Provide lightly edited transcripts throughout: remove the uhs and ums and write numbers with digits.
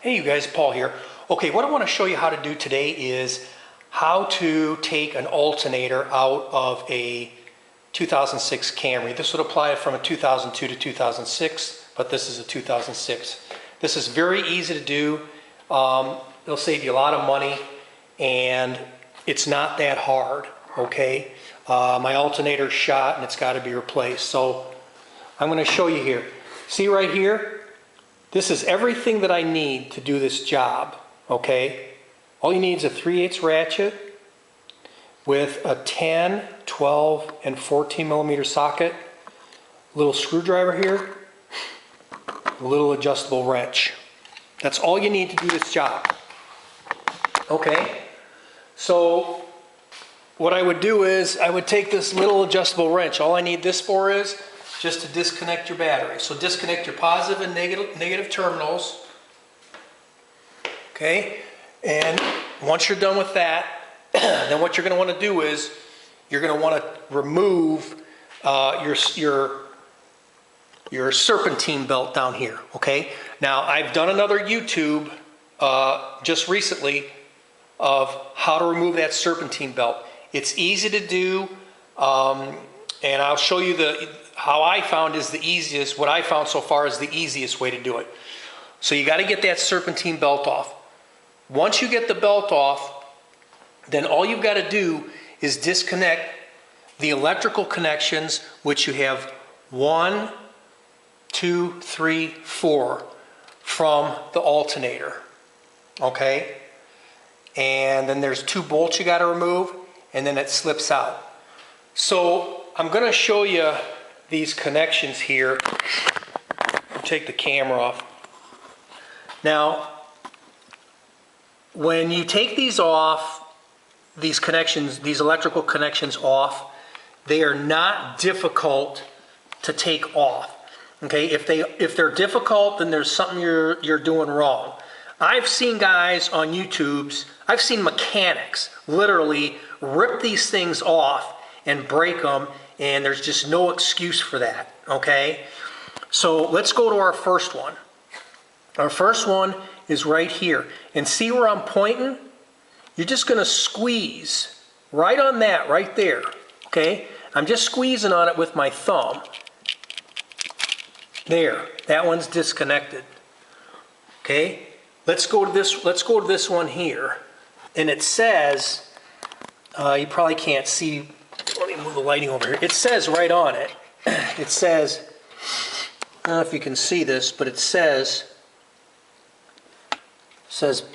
Hey you guys, Paul here. Okay, what I want to show you how to do today is how to take an alternator out of a 2006 Camry. This would apply from a 2002 to 2006, but this is a 2006. This is very easy to do. It'll save you a lot of money and it's not that hard, okay? My alternator's shot and it's got to be replaced. So I'm going to show you here. See right here? This is everything that I need to do this job, okay? All you need is a 3/8 ratchet with a 10, 12, and 14 millimeter socket, a little screwdriver here, a little adjustable wrench. That's all you need to do this job, okay? So what I would do is I would take this little adjustable wrench. All I need this for is just to disconnect your battery. So disconnect your positive and negative terminals. Okay, and once you're done with that, then what you're going to want to do is you're going to want to remove your serpentine belt down here. Okay, now I've done another YouTube just recently of how to remove that serpentine belt. It's easy to do, and I'll show you how I found is the easiest, what I found so far is the easiest way to do it. So you got to get that serpentine belt off. Once you get the belt off, then all you've got to do is disconnect the electrical connections, which you have 1, 2, 3, 4 from the alternator. Okay? And then there's 2 bolts you got to remove, and then it slips out. So I'm going to show you these connections here. I'll take the camera off. Now, when you take these off, these connections, these electrical connections off, they are not difficult to take off. Okay, if they're difficult, then there's something you're doing wrong. I've seen guys on YouTube's, I've seen mechanics literally rip these things off and break them, and there's just no excuse for that, okay? So let's go to our first one. Our first one is right here. And see where I'm pointing? You're just going to squeeze right on that, right there, okay? I'm just squeezing on it with my thumb. There, that one's disconnected, okay? Let's go to this one here. And it says, you probably can't see. Let me move the lighting over here. It says right on it, it says, I don't know if you can see this, but it says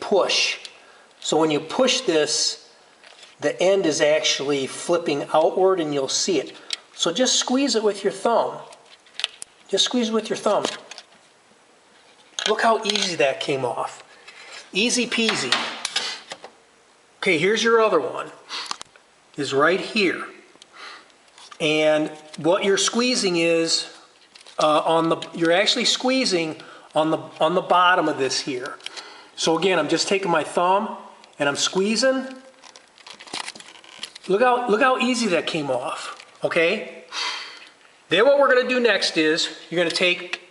push. So when you push this, the end is actually flipping outward and you'll see it. So just squeeze it with your thumb. Just squeeze it with your thumb. Look how easy that came off. Easy peasy. Okay, here's your other one. Is right here. And what you're squeezing is you're actually squeezing on the bottom of this here. So again, I'm just taking my thumb and I'm squeezing. Look how easy that came off. Okay? Then what we're going to do next is you're going to take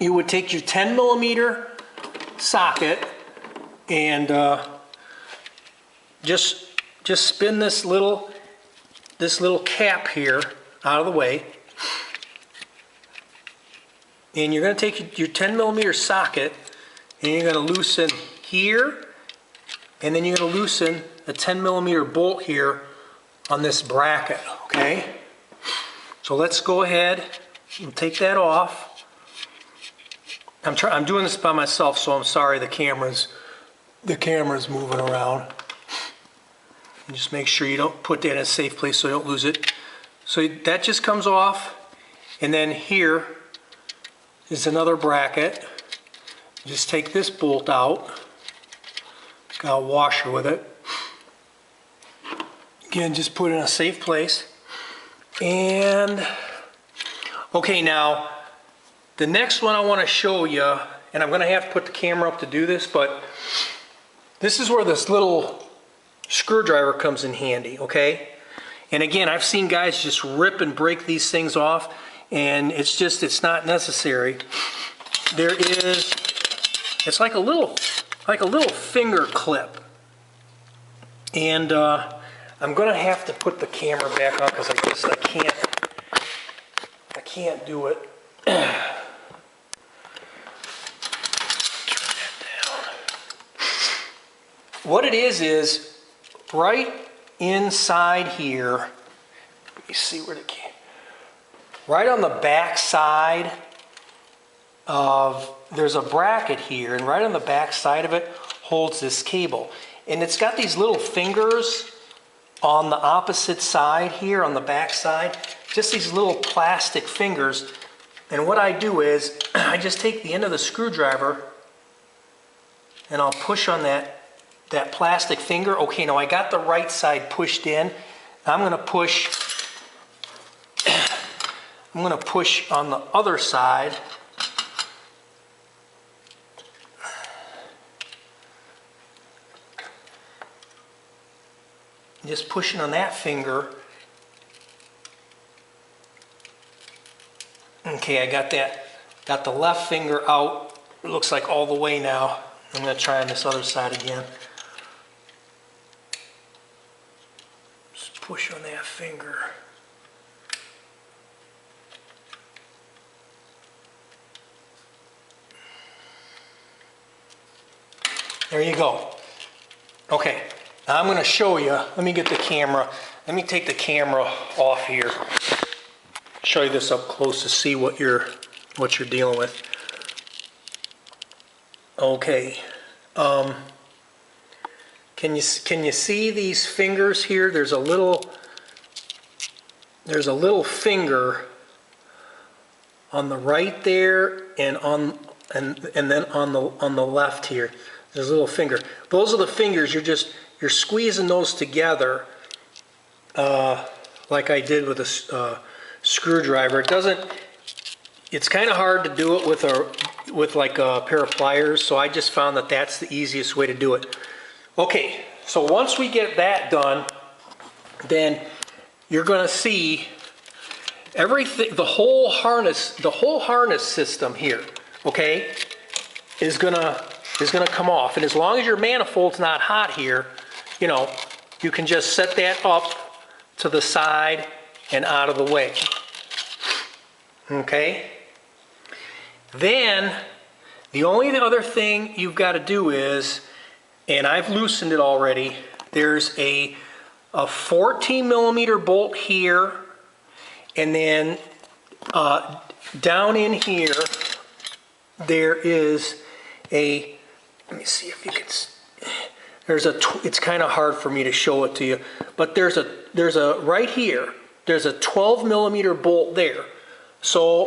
you would take your 10 millimeter socket and just spin this little cap here out of the way, and you're going to take your 10 millimeter socket and you're going to loosen here, and then you're going to loosen a 10 millimeter bolt here on this bracket. Okay, so let's go ahead and take that off. I'm doing this by myself, so I'm sorry the camera's moving around. And just make sure you don't put that in a safe place so you don't lose it. So that just comes off, and then here is another bracket. Just take this bolt out. Got a washer with it. Again, just put it in a safe place. And okay, now the next one I want to show you, and I'm going to have to put the camera up to do this, but this is where this little screwdriver comes in handy, okay? And again, I've seen guys just rip and break these things off, and it's not necessary. There is It's like a little finger clip. And I'm gonna have to put the camera back on because I can't do it. Turn that down. What it is right inside here. Let me see where the camera. Right on the back side of, there's a bracket here, and right on the back side of it holds this cable. And it's got these little fingers on the opposite side here, on the back side, just these little plastic fingers. And what I do is, I just take the end of the screwdriver and I'll push on that plastic finger. Okay, now I got the right side pushed in. I'm gonna push on the other side. Just pushing on that finger. Okay, I got the left finger out. It looks like all the way now. I'm going to try on this other side again. Just push on that finger. There you go. Okay. Now I'm going to show you, let me get the camera, let me take the camera off here, show you this up close to see what you're dealing with. Okay, can you see these fingers here? There's a little finger on the right there, and then on the left here. There's a little finger. Those are the fingers. You're squeezing those together like I did with a screwdriver. It's kind of hard to do it with like a pair of pliers, so I just found that that's the easiest way to do it. Okay, so once we get that done, then you're going to see everything, the whole harness system here, okay, is gonna come off. And as long as your manifold's not hot here, you know, you can just set that up to the side and out of the way. Okay? Then, the only other thing you've got to do is, and I've loosened it already, there's a 14 millimeter bolt here, and then down in here, there is a, let me see if you can, it's kind of hard for me to show it to you, but there's a right here, there's a 12 millimeter bolt there. So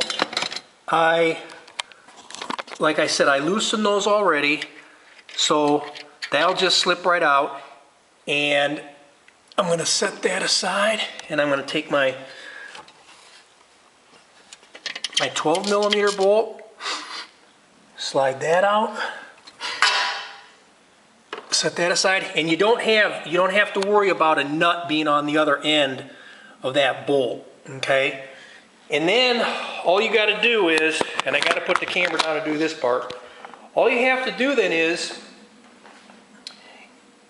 like I said, I loosened those already, so that'll just slip right out. And I'm going to set that aside, and I'm going to take my 12 millimeter bolt, slide that out, set that aside, and you don't have to worry about a nut being on the other end of that bolt, okay? And then all you got to do is, and I got to put the camera down to do this part, all you have to do then is,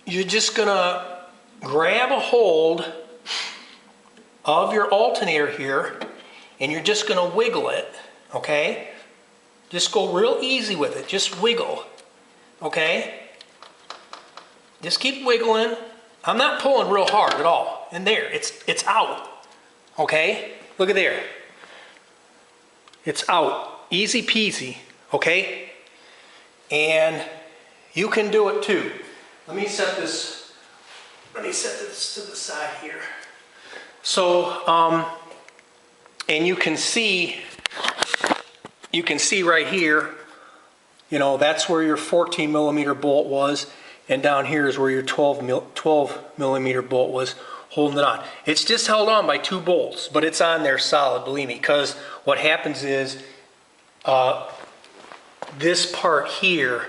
you're just going to grab a hold of your alternator here, and you're just going to wiggle it, okay? Just go real easy with it, just wiggle, okay? Just keep wiggling. I'm not pulling real hard at all. And there, it's out, okay? Look at there. It's out, easy peasy, okay? And you can do it too. Let me set this to the side here. So, and you can see right here, you know, that's where your 14 millimeter bolt was, and down here is where your 12 millimeter bolt was holding it on. It's just held on by 2 bolts, but it's on there solid, believe me, because what happens is this part here,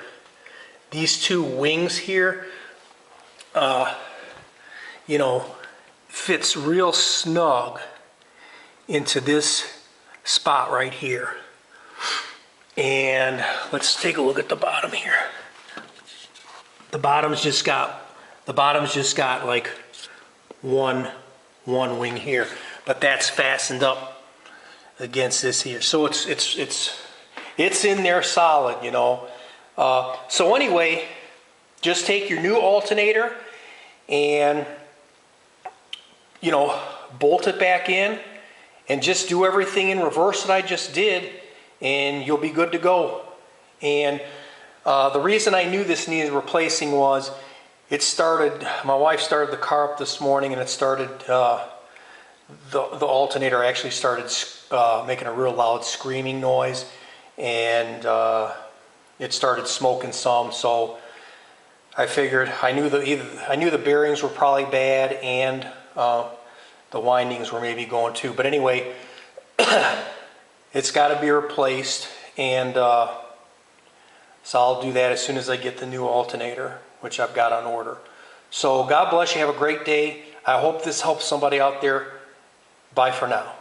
these 2 wings here, you know, fits real snug into this spot right here. And let's take a look at the bottom here. The bottom's just got like one wing here, but that's fastened up against this here. So it's in there solid, you know. So anyway, just take your new alternator and, you know, bolt it back in and just do everything in reverse that I just did, and you'll be good to go. And the reason I knew this needed replacing was my wife started the car up this morning, and it started, the alternator actually started making a real loud screaming noise, and it started smoking some. So I figured, I knew the bearings were probably bad, and the windings were maybe going too. But anyway, it's got to be replaced, and so I'll do that as soon as I get the new alternator, which I've got on order. So God bless you. Have a great day. I hope this helps somebody out there. Bye for now.